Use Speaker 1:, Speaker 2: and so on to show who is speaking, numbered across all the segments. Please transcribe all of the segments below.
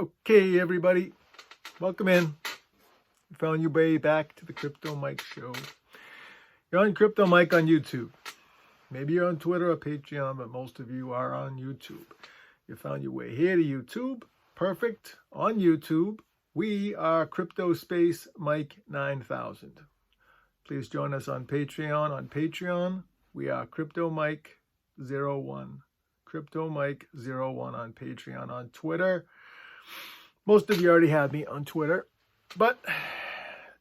Speaker 1: Okay, everybody, welcome in. You found your way back to the Crypto Mike Show. You're on Crypto Mike on YouTube. Maybe you're on Twitter or Patreon, but most of you are on YouTube. You found your way here to YouTube. Perfect. On YouTube, we are Crypto Space Mike 9000. Please join us on Patreon. On Patreon, we are Crypto Mike 01. Crypto Mike 01 on Patreon. On Twitter, most of you already have me on Twitter, but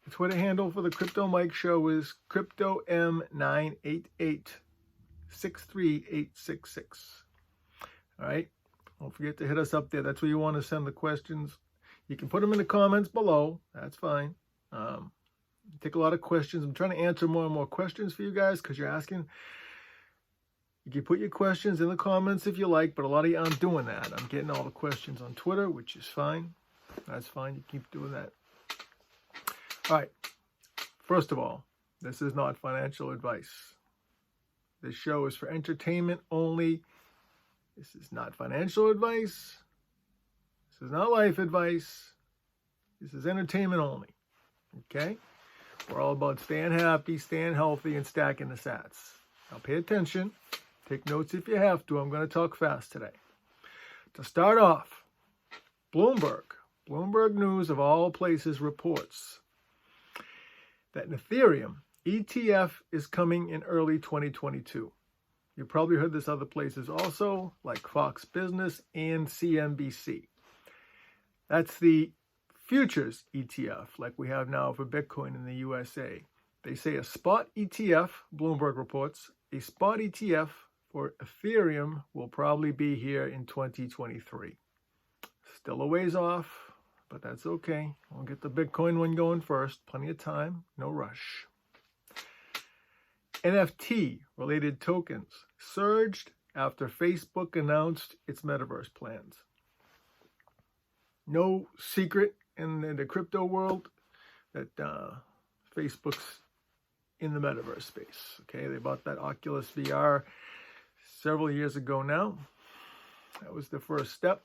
Speaker 1: the Twitter handle for the Crypto Mike Show is CryptoM988-63866. All right, don't forget to hit us up there. That's where you want to send the questions. You can put them in the comments below. That's fine. Take a lot of questions. I'm trying to answer more and more questions for you guys because you're asking. You can put your questions in the comments if you like, but a lot of you aren't doing that. I'm getting all the questions on Twitter, which is fine. That's fine. You keep doing that. All right. First of all, this is not financial advice. This show is for entertainment only. This is not financial advice. This is not life advice. This is entertainment only. Okay? We're all about staying happy, staying healthy, and stacking the sats. Now pay attention. Take notes if you have to. I'm going to talk fast today. To start off, Bloomberg News of all places reports that an Ethereum ETF is coming in early 2022. You probably heard this other places also, like Fox Business and CNBC. That's the futures ETF, like we have now for Bitcoin in the USA. They say a spot ETF, Bloomberg reports, a spot ETF for Ethereum will probably be here in 2023. Still a ways off, but that's okay. We'll get the Bitcoin one going first. Plenty of time, no rush. NFT-related tokens surged after Facebook announced its metaverse plans. No secret in the crypto world that Facebook's in the metaverse space. Okay, they bought that Oculus VR several years ago now. That was the first step.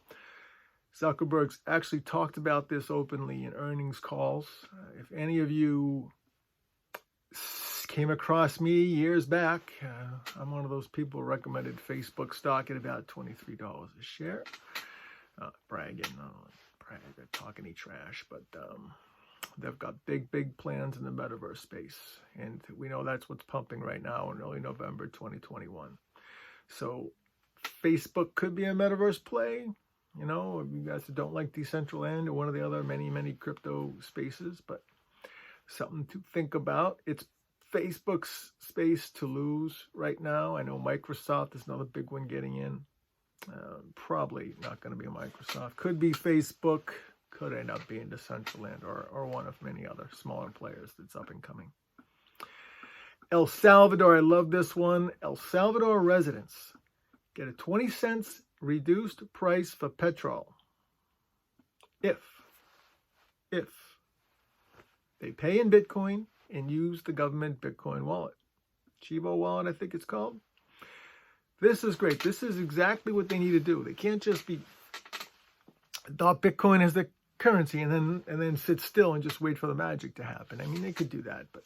Speaker 1: Zuckerberg's actually talked about this openly in earnings calls. If any of you came across me years back, I'm one of those people who recommended Facebook stock at about $23 a share. Bragging, talking any trash, but they've got big plans in the metaverse space, and we know that's what's pumping right now in early November 2021. So Facebook could be a metaverse play, you know, if you guys don't like Decentraland or one of the other many crypto spaces, but something to think about. It's Facebook's space to lose right now. I know Microsoft is another big one getting in. Probably not going to be Microsoft. Could be Facebook. Could end up being Decentraland or one of many other smaller players that's up and coming. El Salvador, I love this one. El Salvador residents get a 20 cents reduced price for petrol if they pay in Bitcoin and use the government Bitcoin wallet. Chivo wallet, I think it's called. This is great. This is exactly what they need to do. They can't just adopt Bitcoin as the currency and then sit still and just wait for the magic to happen. I mean, they could do that, but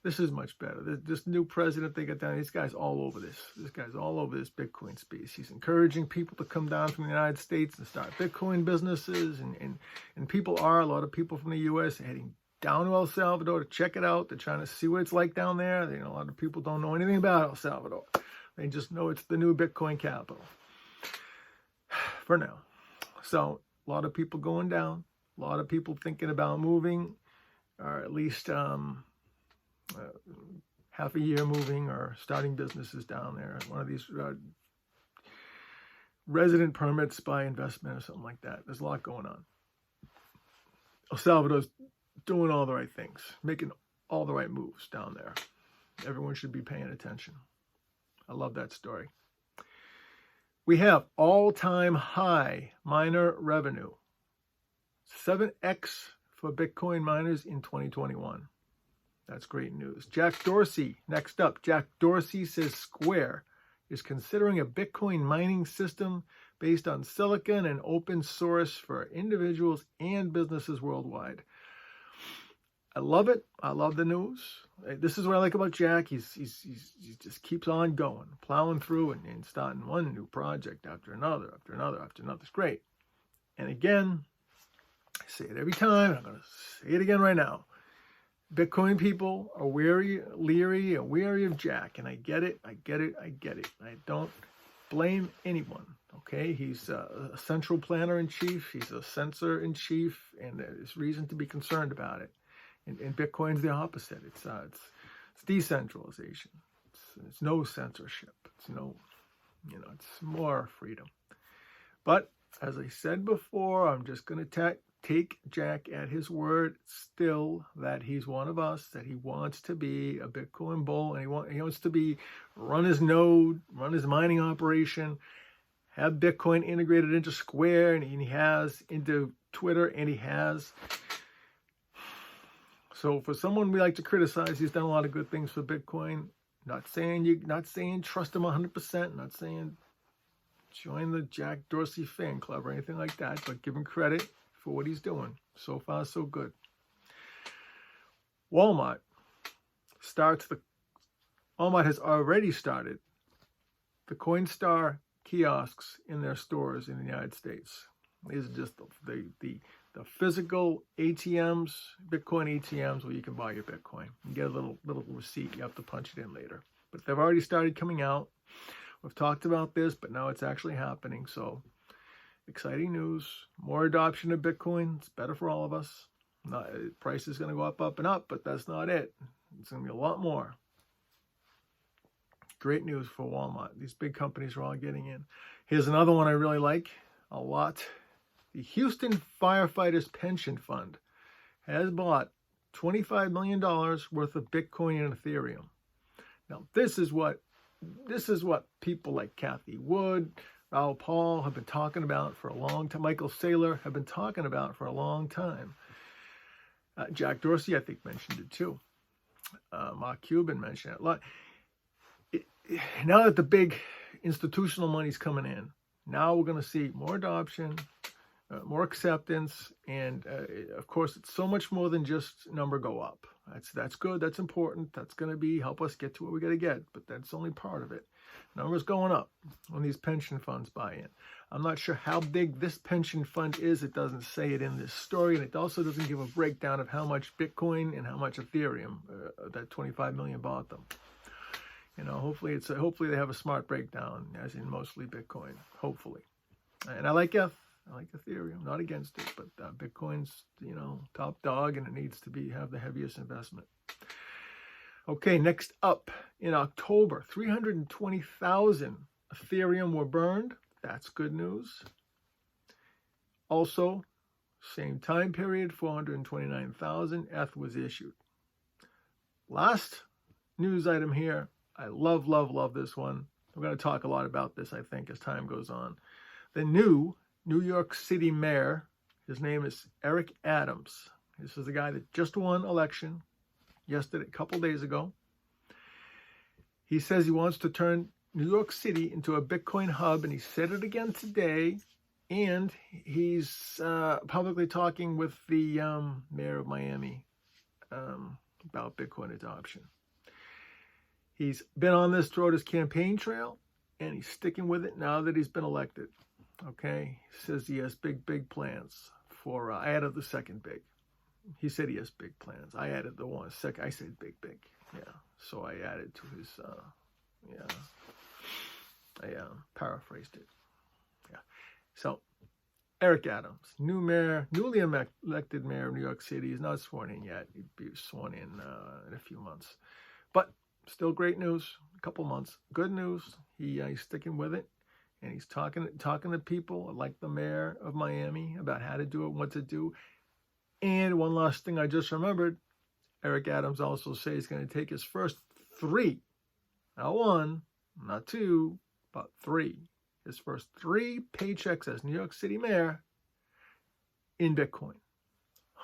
Speaker 1: this is much better. This new president they got down, this guy's all over this. This guy's all over this Bitcoin space. He's encouraging people to come down from the United States and start Bitcoin businesses. And people are, a lot of people from the U.S. heading down to El Salvador to check it out. They're trying to see what it's like down there. A lot of people don't know anything about El Salvador. They just know it's the new Bitcoin capital for now. So a lot of people going down, a lot of people thinking about moving, or at least half a year moving or starting businesses down there. One of these resident permits by investment or something like that. There's a lot going on. El Salvador's doing all the right things, making all the right moves down there. Everyone should be paying attention. I love that story. We have all-time high miner revenue. 7x for Bitcoin miners in 2021. That's great news. Jack Dorsey, next up. Jack Dorsey says Square is considering a Bitcoin mining system based on silicon and open source for individuals and businesses worldwide. I love it. I love the news. This is what I like about Jack. He just keeps on going, plowing through and starting one new project after another, after another, after another. It's great. And again, I say it every time. I'm going to say it again right now. Bitcoin people are leery and wary of Jack. And I get it. I don't blame anyone. Okay, he's a central planner in chief. He's a censor in chief, and there's reason to be concerned about it. And Bitcoin's the opposite. It's decentralization. It's no censorship. It's no, it's more freedom. But as I said before, I'm just going to take Jack at his word still that he's one of us, that he wants to be a Bitcoin bull, and he wants to run his node, run his mining operation, have Bitcoin integrated into Square, and he has into Twitter, and he has. So for someone we like to criticize, he's done a lot of good things for Bitcoin. Not saying trust him 100%, not saying join the Jack Dorsey fan club or anything like that, but give him credit for what he's doing. So far, so good. Walmart has already started the Coinstar kiosks in their stores in the United States. These are just the physical ATMs, Bitcoin ATMs, where you can buy your Bitcoin. You get a little receipt. You have to punch it in later. But they've already started coming out. We've talked about this, but now it's actually happening. So exciting news. More adoption of Bitcoin. It's better for all of us. Price is going to go up and up, but that's not it. It's going to be a lot more. Great news for Walmart. These big companies are all getting in. Here's another one I really like a lot. The Houston Firefighters Pension Fund has bought $25 million worth of Bitcoin and Ethereum. Now, this is what people like Kathy Wood, Raoul Paul have been talking about for a long time. Michael Saylor have been talking about for a long time. Jack Dorsey, I think, mentioned it too. Mark Cuban mentioned it a lot. Now that the big institutional money's coming in, now we're going to see more adoption, more acceptance, and of course, it's so much more than just number go up. That's good. That's important. That's going to help us get to what we got to get, but that's only part of it. Numbers going up when these pension funds buy in. I'm not sure how big this pension fund is. It doesn't say it in this story, and it also doesn't give a breakdown of how much Bitcoin and how much Ethereum that 25 million bought them. Hopefully they have a smart breakdown, as in mostly Bitcoin. Hopefully, and I like Ethereum, not against it, but Bitcoin's top dog, and it needs to have the heaviest investment. Okay, next up, in October, 320,000 Ethereum were burned. That's good news. Also, same time period, 429,000 ETH was issued. Last news item here. I love this one. We're going to talk a lot about this, I think, as time goes on. The new New York City Mayor, his name is Eric Adams. This is the guy that just won election yesterday, a couple days ago. He says he wants to turn New York City into a Bitcoin hub, and he said it again today. And he's publicly talking with the mayor of Miami about Bitcoin adoption. He's been on this throughout his campaign trail, and he's sticking with it now that he's been elected. Okay, he says he has big plans for. I added the second big. He said he has big plans. I added the one second. I said big. Yeah, so I added to his. I paraphrased it. Yeah, so Eric Adams, newly elected mayor of New York City, is not sworn in yet. He'd be sworn in a few months, but still great news. A couple months, good news. He's sticking with it. And he's talking to people like the mayor of Miami about how to do it, what to do. And one last thing I just remembered, Eric Adams also says he's going to take his first 3, not 1, not 2, but 3. His first 3 paychecks as New York City mayor in Bitcoin,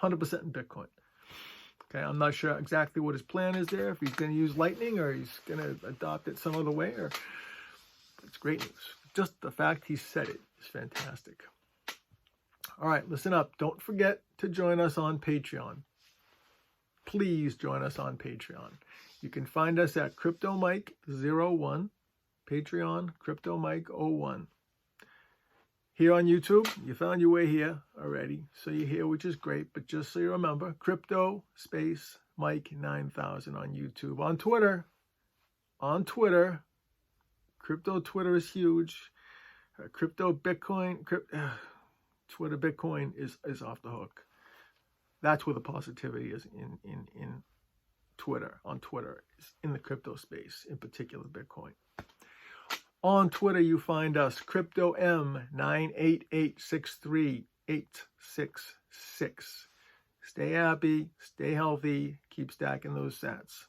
Speaker 1: 100% in Bitcoin. Okay, I'm not sure exactly what his plan is there, if he's going to use Lightning or he's going to adopt it some other way. It's great news. just the fact he said it is fantastic. All right, listen up. Don't forget to join us on Patreon. Please join us on Patreon. You can find us at CryptoMike01, Patreon, CryptoMike01. Here on YouTube, you found your way here already, so you're here, which is great. But just so you remember, Crypto space Mike 9000 on YouTube. On Twitter, Crypto Twitter is huge. Crypto Bitcoin, Twitter Bitcoin is off the hook. That's where the positivity is in Twitter, on Twitter, is in the crypto space, in particular Bitcoin. On Twitter, you find us, CryptoM988638666. Stay happy, stay healthy, keep stacking those sats.